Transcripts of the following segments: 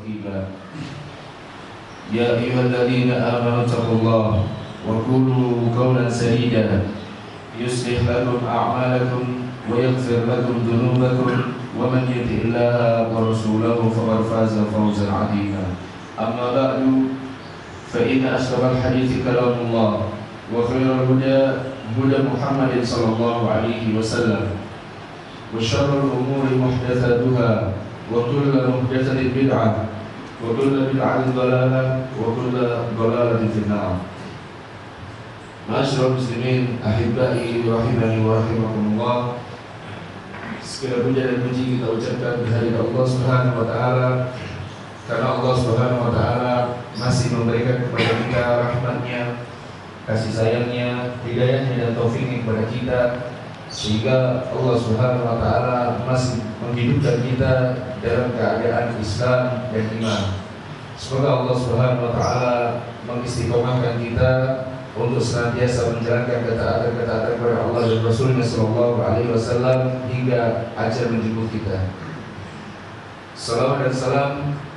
رقيبا يا أيها الذين آمنوا اتقوا الله وقولوا قولا سديدا يصلح لكم أعمالكم ويغفر لكم ذنوبكم ومن يطع الله ورسوله فقد فاز فوزا عظيما أما بعد فإن أشرف الحديث كلام الله وخير الهدى هدى محمد صلى الله عليه وسلم وشر الأمور محدثاتها وكل محدثة بدعة وكل بدعة ضلالة وكل ضلالة في النار. Ma'asyiral muslimin, ahibbai rahimani wa rahimakumullah. Segala puja dan puji kita ucapkan kehadirat Allah Subhanahu wa taala, karena Allah Subhanahu wa taala masih memberikan kepada kita rahmat-Nya, kasih sayang-Nya, hidayah-Nya dan taufiknya kepada kita, sehingga Allah Subhanahu wa taala masih menghidupkan kita dalam keadaan Islam dan iman. Semoga Allah Subhanahu wa taala mengistiqomahkan kita untuk senantiasa menjalankan ketaatan kepada Allah dan Rasulnya sallallahu alaihi wasallam hingga ajal menjemput kita. Salawat dan salam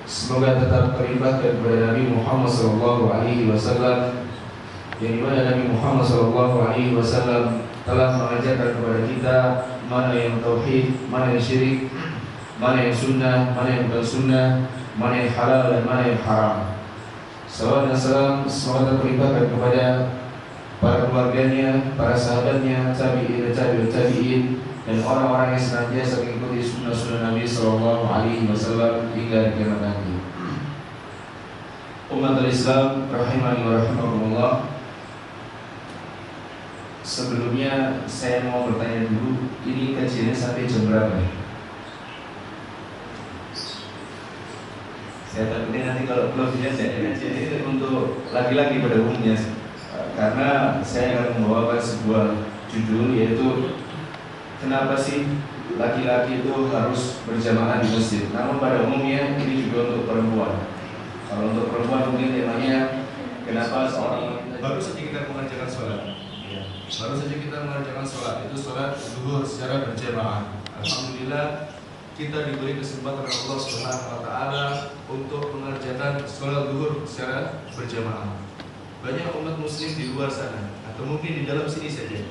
semoga tetap terlimpahkan kepada Nabi Muhammad sallallahu alaihi wasallam, yang dimana Nabi Muhammad sallallahu alaihi wasallam telah mengajarkan kepada kita mana yang tauhid, mana yang syirik, mana yang sunnah, mana yang bukan sunnah, mana yang halal dan mana yang haram. Salawat dan salam semoga terlimpahkan kepada para keluarganya, para sahabatnya, tabi'in dan tabi'ut tabi'in, dan orang-orang yang senantiasa mengikuti sunnah-sunnah Nabi sallallahu alaihi wasallam hingga kiamat nanti. Umat Islam rahimani wa rahimakumullah. Sebelumnya saya mau bertanya dulu, ini kajiannya sampai jam berapa ya? Saya takutnya nanti kalau belum kajian ini untuk laki-laki pada umumnya, karena saya akan membawakan sebuah judul, yaitu kenapa sih laki-laki itu harus berjamaah di masjid. Namun pada umumnya ini juga untuk perempuan. Kalau untuk perempuan mungkin temanya kenapa seorang baru saja kita mengerjakan sholat. Baru saja kita mengerjakan sholat, itu sholat zuhur secara berjamaah. Alhamdulillah kita diberi kesempatan oleh Allah Subhanahu wa taala untuk mengerjakan sholat zuhur secara berjamaah. Banyak umat muslim di luar sana, atau mungkin di dalam sini saja,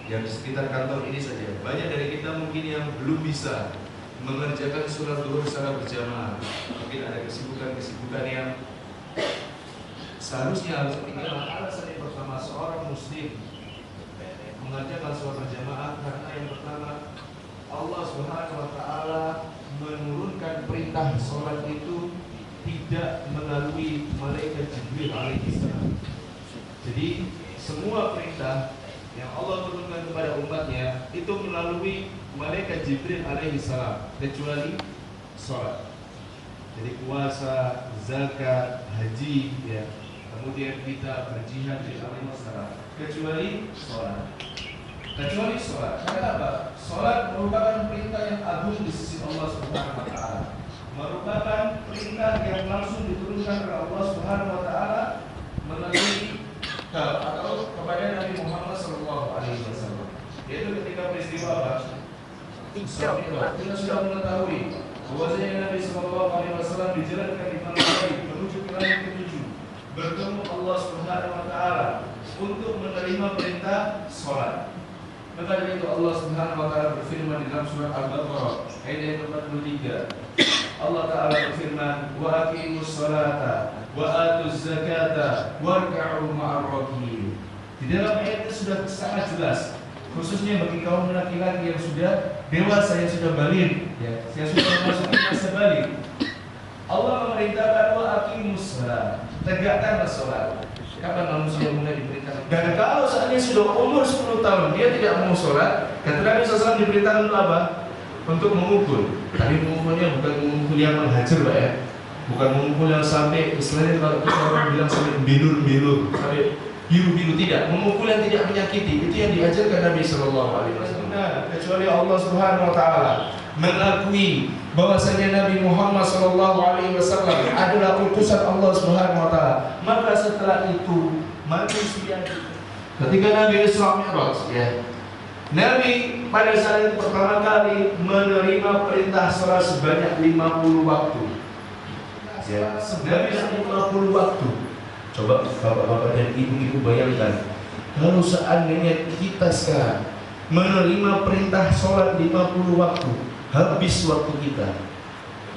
yang di sekitar kantor ini saja, banyak dari kita mungkin yang belum bisa mengerjakan sholat zuhur secara berjamaah. Mungkin ada kesibukan-kesibukan yang seharusnya harus tinggal. Alasan yang pertama, seorang muslim mengerjakan sholat berjamaah karena yang pertama, Allah Subhanahu wa taala menurunkan perintah sholat itu tidak melalui malaikat Jibril alaihissalam. Jadi semua perintah yang Allah turunkan kepada umatnya itu melalui malaikat Jibril alaihissalam, kecuali sholat. Jadi puasa, zakat, haji, ya, kemudian kita berjihad di dalam masyarakat, kecuali sholat. Kecuali sholat. Kenapa? Sholat merupakan perintah yang agung di sisi Allah Subhanahu wa taala. Merupakan perintah yang langsung diturunkan oleh Allah Subhanahu wa taala melalui atau kepada Nabi Muhammad sallallahu alaihi wasallam. Yaitu ketika peristiwa apa? Kita sudah mengetahui bahwasanya Nabi sallallahu alaihi wasallam dijalankan di malam hari menuju ke langit ketujuh, bertemu Allah Subhanahu wa taala untuk menerima perintah sholat. Maka dari itu Allah Subhanahu wa taala berfirman di dalam surah Al-Baqarah ayat 43. Allah taala berfirman, "Wa aqimus sholata wa atuz zakata warka'u ma'ar rakiin." Di dalam ayat itu sudah sangat jelas, khususnya bagi kaum laki-laki yang sudah dewasa, yang sudah baligh, ya, yang sudah memasuki masa baligh. Allah memerintahkan wa aqimus sholat, tegakkanlah sholat. Kapan manusia mulai diperintahkan? Dan kalau seandainya sudah umur 10 tahun dia tidak mau sholat, kata Nabi SAW diperintahkan untuk apa? Untuk memukul. Tapi memukulnya bukan memukul yang menghajar, Pak, ya. Bukan memukul yang sampai istilahnya kalau kita orang bilang sampai bilur-bilur, sampai biru-biru, tidak. Memukul yang tidak menyakiti, itu yang diajarkan Nabi SAW. Nah, kecuali Allah Subhanahu wa taala mengakui bahwasanya Nabi Muhammad SAW adalah utusan Allah Subhanahu wa taala, maka setelah itu manusia ketika Nabi Isra Mi'raj, ya, Nabi pada saat itu pertama kali menerima perintah sholat sebanyak 50 waktu. Ya, 950 waktu. Coba bapak-bapak dan ibu-ibu bayangkan, kalau seandainya kita sekarang menerima perintah sholat 50 waktu, habis waktu kita.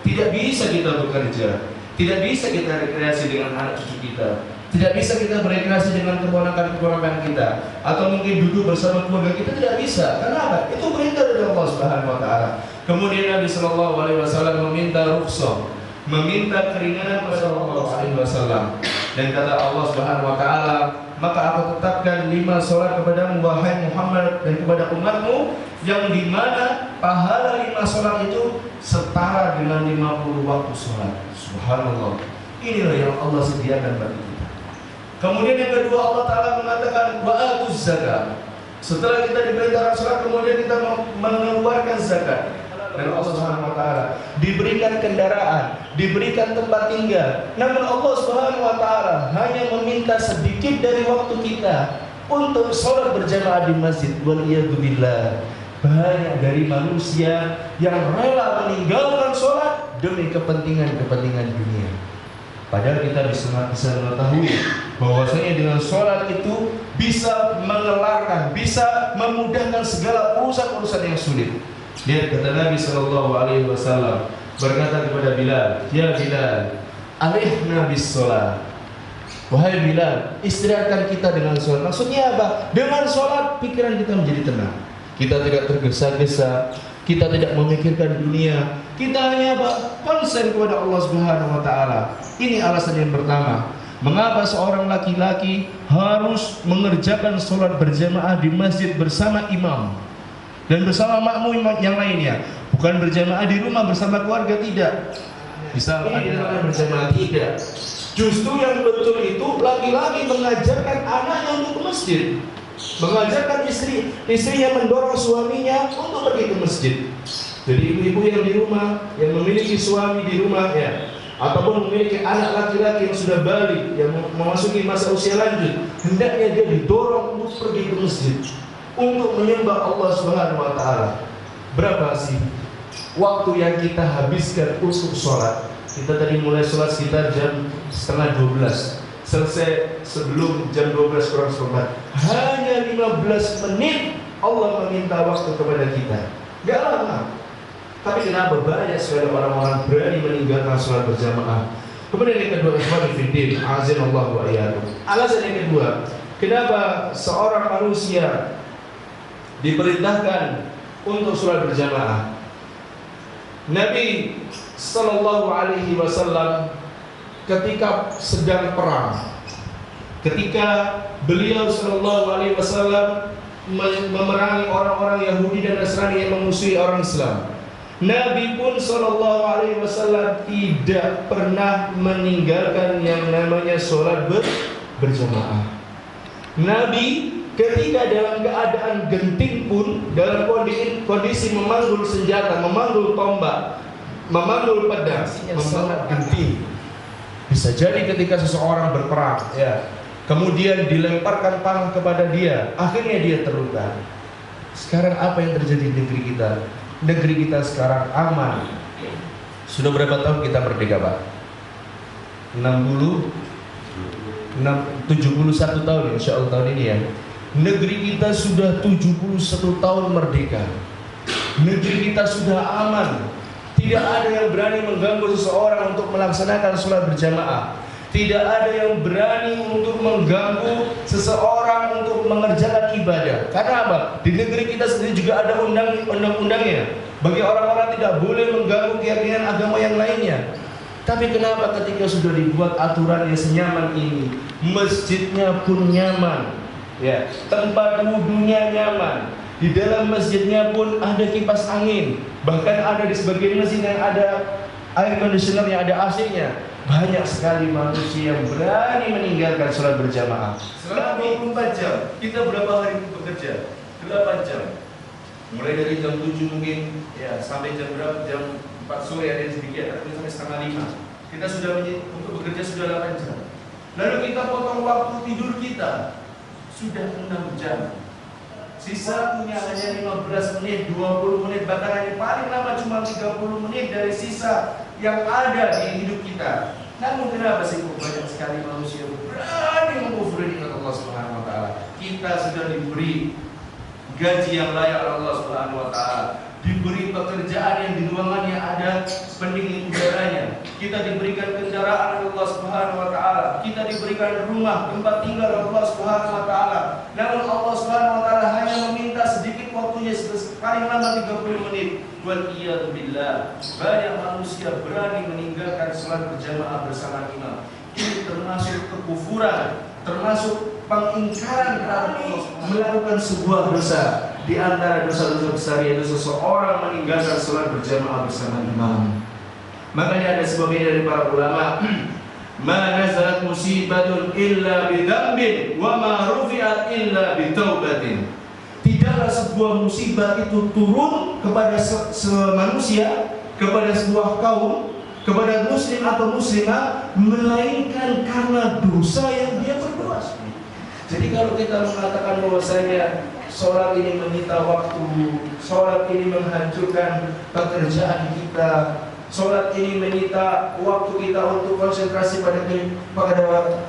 Tidak bisa kita bekerja, tidak bisa kita rekreasi dengan anak cucu kita, tidak bisa kita berekreasi dengan keponakan-keponakan kita, atau mungkin duduk bersama keluarga kita, tidak bisa. Kenapa? Itu perintah dari Allah Subhanahu wa taala. Kemudian Nabi sallallahu alaihi wasallam meminta rukhsah, meminta keringanan kepada Allah Subhanahu wa taala. Dan kata Allah Subhanahu wa taala, maka aku tetapkan 5 sholat kepadamu wahai Muhammad dan kepada umatmu, yang dimana pahala 5 sholat itu setara dengan 50 waktu sholat. Subhanallah. Inilah yang Allah sediakan bagi kita. Kemudian yang kedua, Allah Ta'ala mengatakan wa'atuz zakat. Setelah kita diperintahkan sholat, kemudian kita mengeluarkan zakat. Dan Allah Subhanahu wa taala diberikan kendaraan, diberikan tempat tinggal. Namun Allah Subhanahu wa taala hanya meminta sedikit dari waktu kita untuk sholat berjamaah di masjid. Waliyadzubillah. Banyak dari manusia yang rela meninggalkan sholat demi kepentingan dunia. Padahal kita bisa mengetahui bahwasanya dengan sholat itu bisa mengelarkan, bisa memudahkan segala urusan-urusan yang sulit. Lihat kata Nabi sallallahu alaihi wasallam berkata kepada Bilal, "Ya Bilal, alihna bis shalah." Wahai Bilal, istirahatkan kita dengan sholat. Maksudnya apa? Dengan sholat pikiran kita menjadi tenang. Kita tidak tergesa-gesa, kita tidak memikirkan dunia. Kita hanya apa? Konsen kepada Allah Subhanahu wa taala. Ini alasan yang pertama. Mengapa seorang laki-laki harus mengerjakan sholat berjamaah di masjid bersama imam dan bersama makmum yang lainnya, bukan berjamaah di rumah bersama keluarga, tidak. Bisa ada berjamaah, tidak. Justru yang betul itu laki-laki mengajarkan anaknya untuk ke masjid, mengajarkan istrinya mendorong suaminya untuk pergi ke masjid. Jadi ibu-ibu yang di rumah, yang memiliki suami di rumah ya, ataupun memiliki anak laki-laki yang sudah balik, yang memasuki masa usia lanjut, hendaknya dia didorong untuk pergi ke masjid untuk menyembah Allah Subhanahu wa taala. Berapa sih waktu yang kita habiskan untuk sholat? Kita tadi mulai sholat sekitar jam 11:30, selesai sebelum jam 12 kurang seperempat. Hanya 15 menit Allah meminta waktu kepada kita. Gak lama. Tapi kenapa banyak sekali orang-orang berani meninggalkan sholat berjamaah? Kemudian yang kedua, ikhwan fillah, azanallahu wa iyyakum. Alasan yang kedua, kenapa seorang manusia diperintahkan untuk sholat berjamaah? Nabi sallallahu alaihi wasallam ketika sedang perang, ketika beliau sallallahu alaihi wasallam memerangi orang-orang Yahudi dan Nasrani yang memusuhi orang Islam, Nabi pun sallallahu alaihi wasallam tidak pernah meninggalkan yang namanya sholat berjamaah. Nabi ketika dalam keadaan genting pun, dalam kondisi memanggul senjata, memanggul tombak, memanggul pedang, sangat genting. Bisa jadi ketika seseorang berperang, ya, kemudian dilemparkan panah kepada dia, akhirnya dia terluka. Sekarang apa yang terjadi di negeri kita? Negeri kita sekarang aman. Sudah berapa tahun kita merdeka, Pak? 71 tahun, insya Allah tahun ini ya. Negeri kita sudah 71 tahun merdeka. Negeri kita sudah aman. Tidak ada yang berani mengganggu seseorang untuk melaksanakan sholat berjamaah. Tidak ada yang berani untuk mengganggu seseorang untuk mengerjakan ibadah. Karena apa? Di negeri kita sendiri juga ada undang-undangnya. Bagi orang-orang tidak boleh mengganggu keyakinan agama yang lainnya. Tapi kenapa ketika sudah dibuat aturan yang senyaman ini, masjidnya pun nyaman, ya, tempat wudhunya nyaman, di dalam masjidnya pun ada kipas angin, bahkan ada di sebagian masjid yang ada air conditioner yang ada AC-nya. Banyak sekali manusia yang berani meninggalkan sholat berjamaah. Selama 24 jam, kita berapa hari bekerja? 8 jam. Mulai dari jam 7 mungkin, ya, sampai jam berapa? Jam 4 sore ada yang sedikit, atau sampai setengah 5. Kita sudah untuk bekerja sudah 8 jam. Lalu kita potong waktu tidur kita, sudah 6 jam. Sisa punya hanya 15 menit, 20 menit, bahkan hanya paling lama cuma 30 menit dari sisa yang ada di hidup kita. Namun kenapa sih kok banyak sekali manusia berani mengkufuri nikmat Allah Subhanahu wa taala? Kita sudah diberi gaji yang layak oleh Allah Subhanahu wa taala, diberi pekerjaan yang di ruangannya ada pendingin udaranya, kita diberikan kendaraan oleh Allah Subhanahu wa taala, kita diberikan rumah tempat tinggal oleh Allah Subhanahu wa taala. Namun Allah Subhanahu wa taala hanya meminta sedikit waktunya, paling lama 30 menit. Wal iyad billah, banyak manusia berani meninggalkan salat berjamaah bersama imam. Ini termasuk kekufuran, termasuk pengingkaran terhadap Allah, melakukan sebuah dosa. Di antara dosa-dosa besar yaitu seseorang meninggalkan salat berjamaah bersama imam. Makanya ada sebuah beda dari para ulama, ma nazalat musibatun illa bidzambin wa ma rufi'at illa bitaubatin. Tidaklah sebuah musibah itu turun kepada manusia, kepada sebuah kaum, kepada muslim atau muslimah, melainkan karena dosa yang dia perbuat. Jadi kalau kita mengatakan bahwasanya sholat ini menyita waktu, sholat ini menghancurkan pekerjaan kita, sholat ini menyita waktu kita untuk konsentrasi pada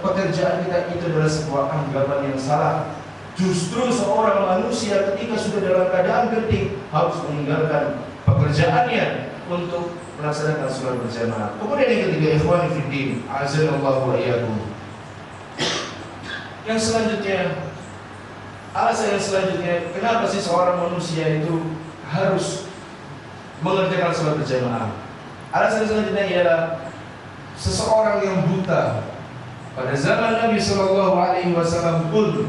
pekerjaan kita, itu adalah sebuah anggapan yang salah. Justru seorang manusia ketika sudah dalam keadaan genting harus meninggalkan pekerjaannya untuk melaksanakan sholat berjamaah. Kemudian yang ketiga, ikhwani fiddin, azanallahu wa iyyakum. Yang selanjutnya, alasan yang selanjutnya, kenapa sih seorang manusia itu harus mengerjakan sholat berjamaah? Alasan selanjutnya ialah seseorang yang buta pada zaman Nabi Shallallahu Alaihi Wasallam pun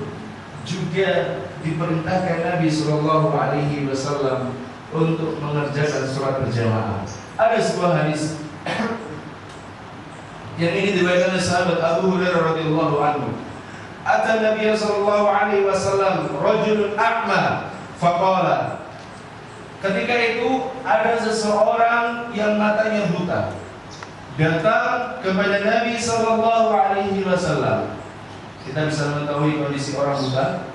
juga diperintahkan Nabi Shallallahu Alaihi Wasallam untuk mengerjakan sholat berjamaah. Ada sebuah hadis yang ini diriwayatkan oleh sahabat Abu Hurairah radhiyallahu anhu. Ata Nabi Shallallahu Alaihi Wasallam rajulun a'ma faqala. Ketika itu ada seseorang yang matanya buta datang kepada Nabi Shallallahu Alaihi Wasallam. Kita bisa mengetahui kondisi orang buta.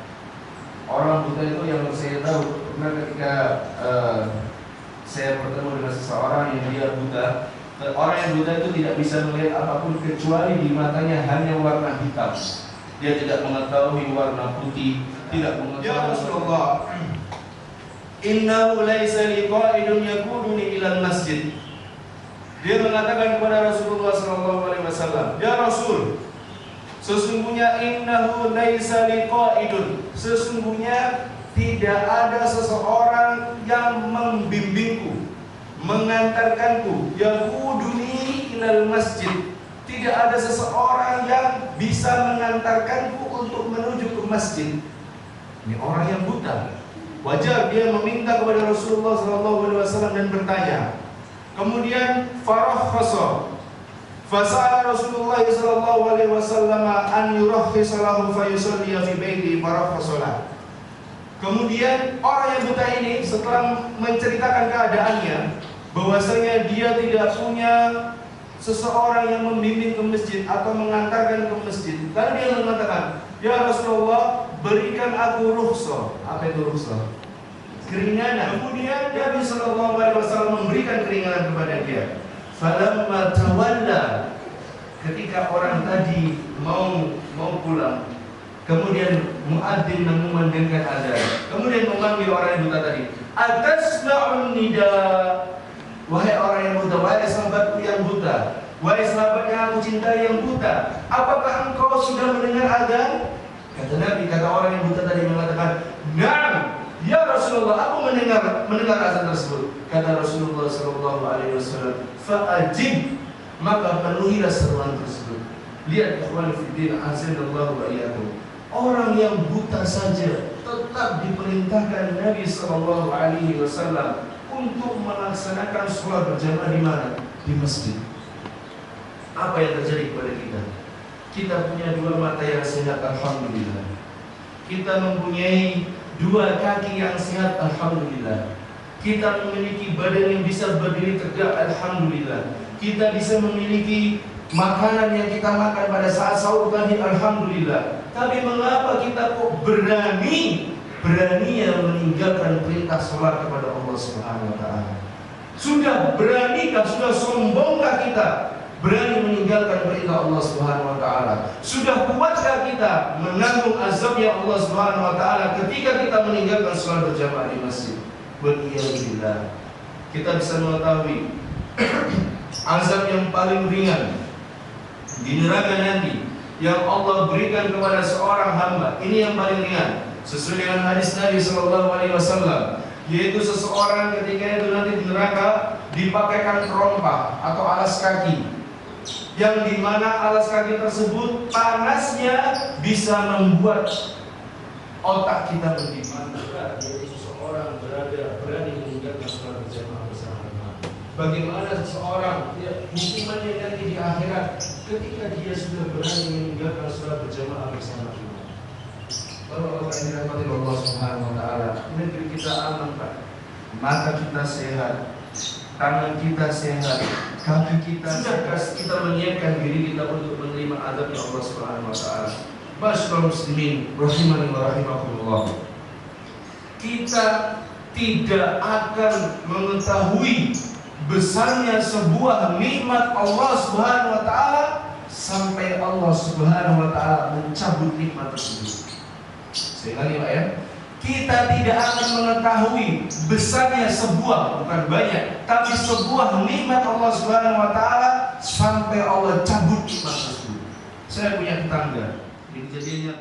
Orang buta itu yang saya tahu, karena ketika saya bertemu dengan seseorang yang dia buta, orang yang buta itu tidak bisa melihat apapun kecuali di matanya hanya warna hitam. Dia tidak mengetahui warna putih, tidak mengetahui. Ya Rasulullah, innahu laisa liqa'idun yaquduni ilal masjid. Dia mengatakan kepada Rasulullah SAW, ya Rasul, sesungguhnya innahu laisa liqa'idun, sesungguhnya tidak ada seseorang yang membimbingku, mengantarkanku, yaquduni ilal masjid. Tidak ada seseorang yang bisa mengantarkanku untuk menuju ke masjid. Ini orang yang buta. Wajar dia meminta kepada Rasulullah SAW dan bertanya. Kemudian farakhasa, fasala Rasulullah SAW an yurakhisa lahu fayusalli fi baiti farakhasa. Kemudian orang yang buta ini setelah menceritakan keadaannya, bahwasanya dia tidak punya seseorang yang membimbing ke masjid atau mengantarkan ke masjid, lalu dia mengatakan, ya Rasulullah, berikan aku rukhsah. Apa itu rukhsah? Keringanan. Kemudian Nabi Shallallahu Alaihi Wasallam memberikan keringanan kepada dia. Falamma tawalla, ketika orang tadi mau pulang, kemudian muadzin mengumandangkan azan, kemudian memanggil orang yang buta tadi, atasma'un nida, wahai orang yang buta, wahai sahabatku yang buta, wahai sahabat yang aku cintai yang buta, apakah engkau sudah mendengar azan? Kata Nabi, kata orang yang buta tadi mengatakan, na'am, ya Rasulullah, aku mendengar azan tersebut. Kata Rasulullah Sallallahu Alaihi Wasallam, fa'ajib, maka penuhilah seruan tersebut. Lihat ikhwan fillah, azanallahu wa iyyakum. Orang yang buta saja tetap diperintahkan Nabi Sallallahu Alaihi Wasallam untuk melaksanakan sholat berjamaah di mana? Di masjid. Apa yang terjadi kepada kita? Kita punya dua mata yang sehat, alhamdulillah. Kita mempunyai dua kaki yang sehat, alhamdulillah. Kita memiliki badan yang bisa berdiri tegak, alhamdulillah. Kita bisa memiliki makanan yang kita makan pada saat sahur tadi, alhamdulillah. Tapi mengapa kita kok beraninya meninggalkan perintah sholat kepada Allah Subhanahu wa taala? Sudah beranikah, sudah sombongkah kita berani meninggalkan perintah Allah Subhanahu wa taala? Sudah kuatkah kita menanggung azabnya Allah Subhanahu wa taala ketika kita meninggalkan salat berjamaah di masjid? Waliyadillah. Kita bisa mengetahui azab yang paling ringan di neraka nanti yang Allah berikan kepada seorang hamba, ini yang paling ringan sesuai dengan hadis Nabi sallallahu alaihi wasallam, yaitu seseorang ketika itu nanti di neraka dipakaikan terompah atau alas kaki, yang dimana alas kaki tersebut panasnya bisa membuat otak kita mendidih. Yaitu seseorang berani meninggalkan salat berjamaah bersama imam. Bagaimana seseorang hukumannya nanti di akhirat ketika dia sudah berani meninggalkan salat berjamaah bersama imam. Kalau orang yang dirahmati Allah Subhanahu wa taala, negeri kita aman, Pak. Mata kita sehat, tangan kita sehat, kaki kita sehat. Kita menyiapkan diri kita untuk menerima azabnya Allah Subhanahu wa taala. Masyaallah muslimin rahimani wa rahimakumullah. Kita tidak akan mengetahui besarnya sebuah nikmat Allah Subhanahu wa taala sampai Allah Subhanahu wa taala mencabut nikmat tersebut. Sekali lagi Pak ya, kita tidak akan mengetahui besarnya sebuah, bukan banyak, tapi sebuah nikmat Allah Subhanahu wa taala sampai Allah cabut nikmat tersebut. Saya punya tetangga, ini kejadiannya